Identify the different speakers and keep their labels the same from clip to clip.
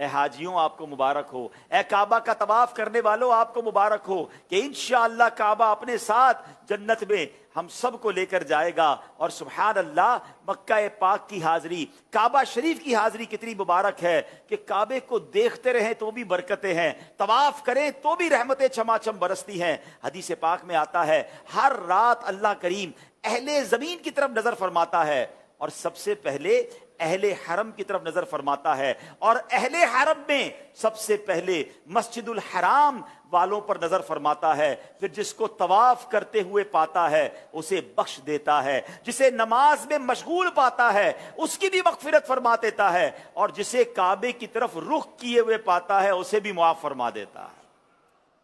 Speaker 1: اے حاجیوں آپ کو مبارک ہو، اے کعبہ کا طواف کرنے والوں آپ کو مبارک ہو کہ انشاءاللہ کعبہ اپنے ساتھ جنت میں ہم سب کو لے کر جائے گا۔ اور سبحان اللہ، مکہ پاک کی حاضری، کعبہ شریف کی حاضری کتنی مبارک ہے کہ کعبے کو دیکھتے رہیں تو بھی برکتیں ہیں، طواف کریں تو بھی رحمتیں چھماچم برستی ہیں۔ حدیث پاک میں آتا ہے ہر رات اللہ کریم اہل زمین کی طرف نظر فرماتا ہے اور سب سے پہلے اہل حرم کی طرف نظر فرماتا ہے، اور اہل حرم میں سب سے پہلے مسجد الحرام والوں پر نظر فرماتا ہے، پھر جس کو طواف کرتے ہوئے پاتا ہے اسے بخش دیتا ہے، جسے نماز میں مشغول پاتا ہے اس کی بھی مغفرت فرما دیتا ہے، اور جسے کعبے کی طرف رخ کیے ہوئے پاتا ہے اسے بھی معاف فرما دیتا ہے۔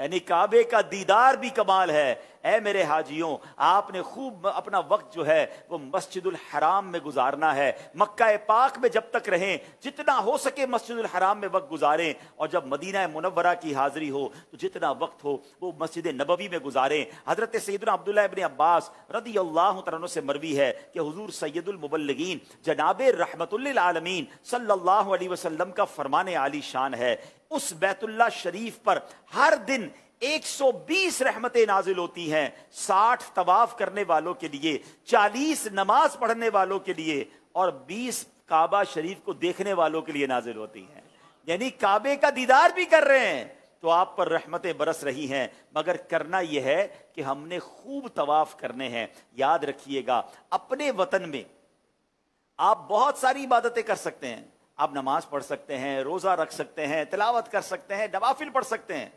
Speaker 1: یعنی کعبے کا دیدار بھی کمال ہے۔ اے میرے حاجیوں، آپ نے خوب اپنا وقت جو ہے وہ مسجد الحرام میں گزارنا ہے۔ مکہ پاک میں جب تک رہیں جتنا ہو سکے مسجد الحرام میں وقت گزاریں، اور جب مدینہ منورہ کی حاضری ہو تو جتنا وقت ہو وہ مسجد نبوی میں گزاریں۔ حضرت سیدنا عبداللہ ابن عباس رضی اللہ تعالیٰ عنہ سے مروی ہے کہ حضور سید المبلغین جناب رحمت للعالمین صلی اللہ علیہ وسلم کا فرمان عالی شان ہے، اس بیت اللہ شریف پر ہر دن 120 رحمتیں نازل ہوتی ہیں، 60 طواف کرنے والوں کے لیے، 40 نماز پڑھنے والوں کے لیے، اور 20 کعبہ شریف کو دیکھنے والوں کے لیے نازل ہوتی ہیں۔ یعنی کعبے کا دیدار بھی کر رہے ہیں تو آپ پر رحمتیں برس رہی ہیں، مگر کرنا یہ ہے کہ ہم نے خوب طواف کرنے ہیں۔ یاد رکھیے گا، اپنے وطن میں آپ بہت ساری عبادتیں کر سکتے ہیں، آپ نماز پڑھ سکتے ہیں، روزہ رکھ سکتے ہیں، تلاوت کر سکتے ہیں، نوافل پڑھ سکتے ہیں،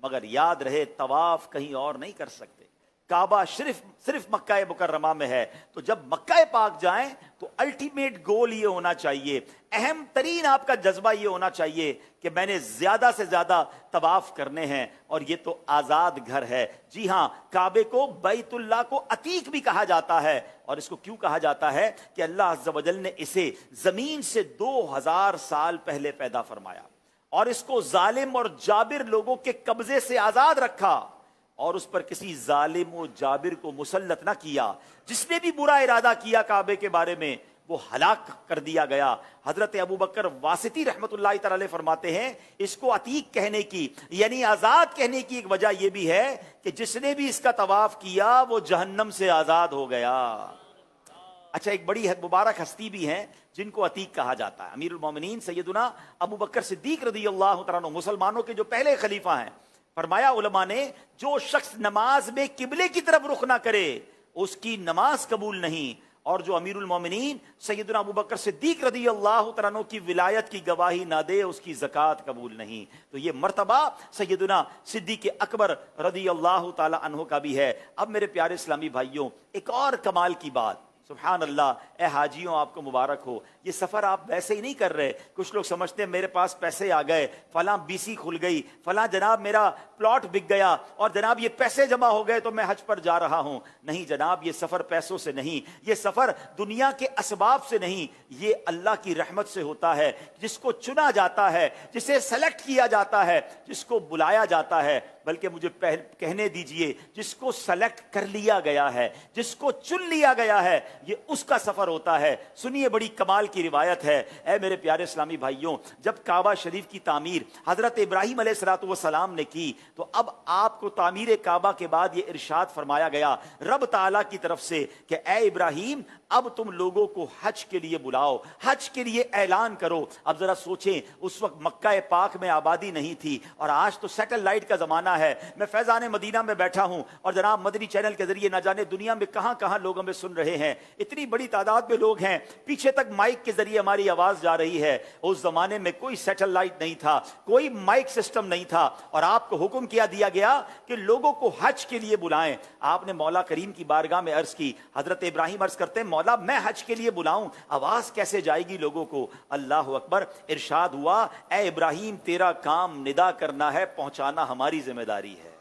Speaker 1: مگر یاد رہے طواف کہیں اور نہیں کر سکتے۔ کعبہ صرف مکہ مکرمہ میں ہے، تو جب مکہ پاک جائیں تو الٹیمیٹ گول یہ ہونا چاہیے، اہم ترین آپ کا جذبہ یہ ہونا چاہیے کہ میں نے زیادہ سے زیادہ طواف کرنے ہیں، اور یہ تو آزاد گھر ہے۔ جی ہاں، کعبے کو بیت اللہ کو عتیق بھی کہا جاتا ہے، اور اس کو کیوں کہا جاتا ہے کہ اللہ عز و جل نے اسے زمین سے 2000 سال پہلے پیدا فرمایا، اور اس کو ظالم اور جابر لوگوں کے قبضے سے آزاد رکھا، اور اس پر کسی ظالم و جابر کو مسلط نہ کیا۔ جس نے بھی برا ارادہ کیا کعبے کے بارے میں وہ ہلاک کر دیا گیا۔ حضرت ابوبکر واسطی رحمت اللہ تعالی علیہ فرماتے ہیں اس کو عتیق کہنے کی یعنی آزاد کہنے کی ایک وجہ یہ بھی ہے کہ جس نے بھی اس کا طواف کیا وہ جہنم سے آزاد ہو گیا۔ اچھا، ایک بڑی مبارک ہستی بھی ہیں جن کو عتیق کہا جاتا ہے، امیر المومنین سیدنا ابوبکر صدیق رضی اللہ تعالیٰ عنہ، مسلمانوں کے جو پہلے خلیفہ ہیں۔ فرمایا علماء نے جو شخص نماز میں قبلے کی طرف رخ نہ کرے اس کی نماز قبول نہیں، اور جو امیر المومنین سیدنا ابوبکر صدیق رضی اللہ تعالیٰ عنہ کی ولایت کی گواہی نہ دے اس کی زکوٰۃ قبول نہیں۔ تو یہ مرتبہ سیدنا صدیق اکبر رضی اللہ تعالیٰ عنہ کا بھی ہے۔ اب میرے پیارے اسلامی بھائیوں، ایک اور کمال کی بات، سبحان اللہ، اے حاجیوں آپ کو مبارک ہو، یہ سفر آپ ویسے ہی نہیں کر رہے۔ کچھ لوگ سمجھتے ہیں میرے پاس پیسے آ گئے، فلاں BC کھل گئی، فلاں جناب میرا پلاٹ بک گیا، اور جناب یہ پیسے جمع ہو گئے تو میں حج پر جا رہا ہوں۔ نہیں جناب، یہ سفر پیسوں سے نہیں، یہ سفر دنیا کے اسباب سے نہیں، یہ اللہ کی رحمت سے ہوتا ہے۔ جس کو چنا جاتا ہے، جسے سلیکٹ کیا جاتا ہے، جس کو بلایا جاتا ہے، بلکہ مجھے کہنے دیجئے جس کو سلیکٹ کر لیا گیا ہے، جس کو چن لیا گیا ہے، یہ اس کا سفر ہوتا ہے۔ سنیے، بڑی کمال کی روایت ہے۔ اے میرے پیارے اسلامی بھائیوں، جب کعبہ شریف کی تعمیر حضرت ابراہیم علیہ السلام نے کی تو اب آپ کو تعمیر کعبہ کے بعد یہ ارشاد فرمایا گیا رب تعالیٰ کی طرف سے کہ اے ابراہیم، اب تم لوگوں کو حج کے لیے بلاؤ، حج کے لیے اعلان کرو۔ اب ذرا سوچیں، اس وقت مکہ پاک میں آبادی نہیں تھی، اور آج تو سیٹلائٹ کا زمانہ ہے۔ میں فیضان مدینہ میں بیٹھا ہوں اور جناب مدنی چینل کے ذریعے نہ جانے دنیا میں کہاں کہاں لوگ ہمیں سن رہے ہیں، اتنی بڑی تعداد میں لوگ ہیں، پیچھے تک مائک کے ذریعے ہماری آواز جا رہی ہے۔ اس زمانے میں کوئی سیٹلائٹ نہیں تھا، کوئی مائک سسٹم نہیں تھا، اور آپ کو حکم کیا دیا گیا کہ لوگوں کو حج کے لیے بلائیں۔ آپ نے مولا کریم کی بارگاہ میں عرض کی، حضرت ابراہیم عرض کرتے ہیں مولا میں حج کے لیے بلاؤں، آواز کیسے جائے گی لوگوں کو؟ اللہ اکبر، ارشاد ہوا اے ابراہیم تیرا کام ندا کرنا ہے، پہنچانا ہماری ذمہ داری ہے۔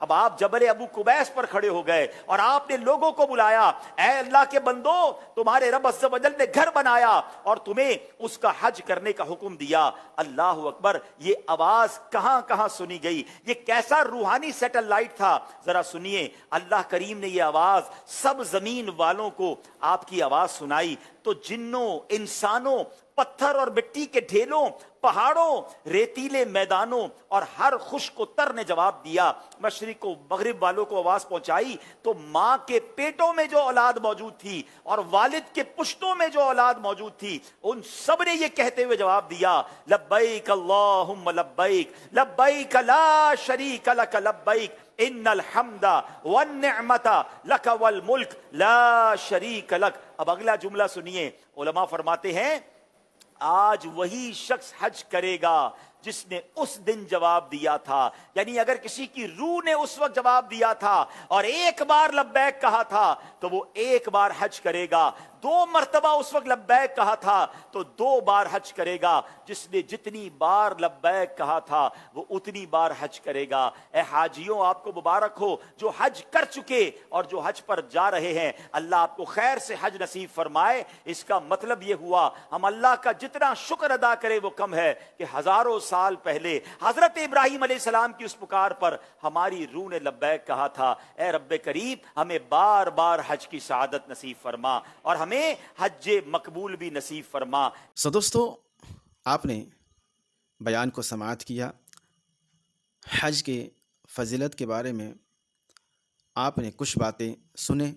Speaker 1: اب آپ جبل ابو قبیس پر کھڑے ہو گئے اور آپ نے لوگوں کو بلایا، اے اللہ کے بندو، تمہارے رب عز و جل نے گھر بنایا اور تمہیں اس کا حج کرنے کا حکم دیا۔ اللہ اکبر، یہ آواز کہاں کہاں سنی گئی، یہ کیسا روحانی سیٹلائٹ تھا، ذرا سنیے۔ اللہ کریم نے یہ آواز سب زمین والوں کو آپ کی آواز سنائی۔ تو جنوں، انسانوں، پتھر اور مٹی کے ڈھیلوں، پہاڑوں، ریتیلے میدانوں اور ہر خشک و تر نے جواب دیا۔ مشرق و مغرب والوں کو آواز پہنچائی تو ماں کے پیٹوں میں جو اولاد موجود تھی اور والد کے پشتوں میں جو اولاد موجود تھی، ان سب نے یہ کہتے ہوئے جواب دیا، لبیک اللہم لبیک، لبیک لا شریک لک لبیک، ان الحمد والنعمت لک والملک لا شریک لک۔ اب اگلا جملہ سنیے، علماء فرماتے ہیں آج وہی شخص حج کرے گا جس نے اس دن جواب دیا تھا۔ یعنی اگر کسی کی روح نے اس وقت جواب دیا تھا اور ایک بار لبیک کہا تھا تو وہ ایک بار حج کرے گا، 2 مرتبہ اس وقت لبیک کہا تھا تو 2 بار حج کرے گا۔ جس نے جتنی بار لبیک کہا تھا وہ اتنی بار حج کرے گا۔ اے حاجیوں، آپ کو مبارک ہو جو حج کر چکے اور جو حج پر جا رہے ہیں، اللہ آپ کو خیر سے حج نصیب فرمائے۔ اس کا مطلب یہ ہوا ہم اللہ کا جتنا شکر ادا کرے وہ کم ہے کہ ہزاروں سال پہلے حضرت ابراہیم علیہ السلام کی اس پکار پر ہماری روح نے لبیک کہا تھا۔ اے رب کریم، ہمیں بار بار حج کی سعادت نصیب فرما اور ہمیں حج مقبول بھی نصیب فرما۔
Speaker 2: دوستو، آپ نے بیان کو سماعت کیا، حج کے فضیلت کے بارے میں آپ نے کچھ باتیں سنے۔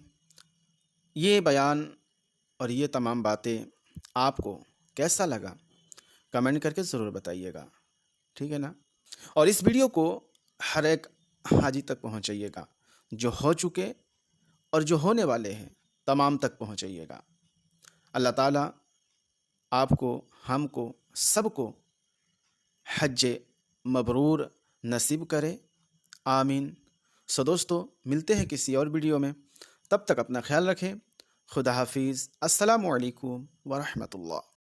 Speaker 2: یہ بیان اور یہ تمام باتیں آپ کو کیسا لگا کمنٹ کر کے ضرور بتائیے گا، ٹھیک ہے نا؟ اور اس ویڈیو کو ہر ایک حاجی تک پہنچائیے گا، جو ہو چکے اور جو ہونے والے ہیں تمام تک پہنچائیے گا۔ اللہ تعالیٰ آپ کو، ہم کو، سب کو حج مبرور نصیب کرے، آمین۔ دوستو، ملتے ہیں کسی اور ویڈیو میں، تب تک اپنا خیال رکھیں۔ خدا حافظ۔ السلام علیکم ورحمۃ اللہ۔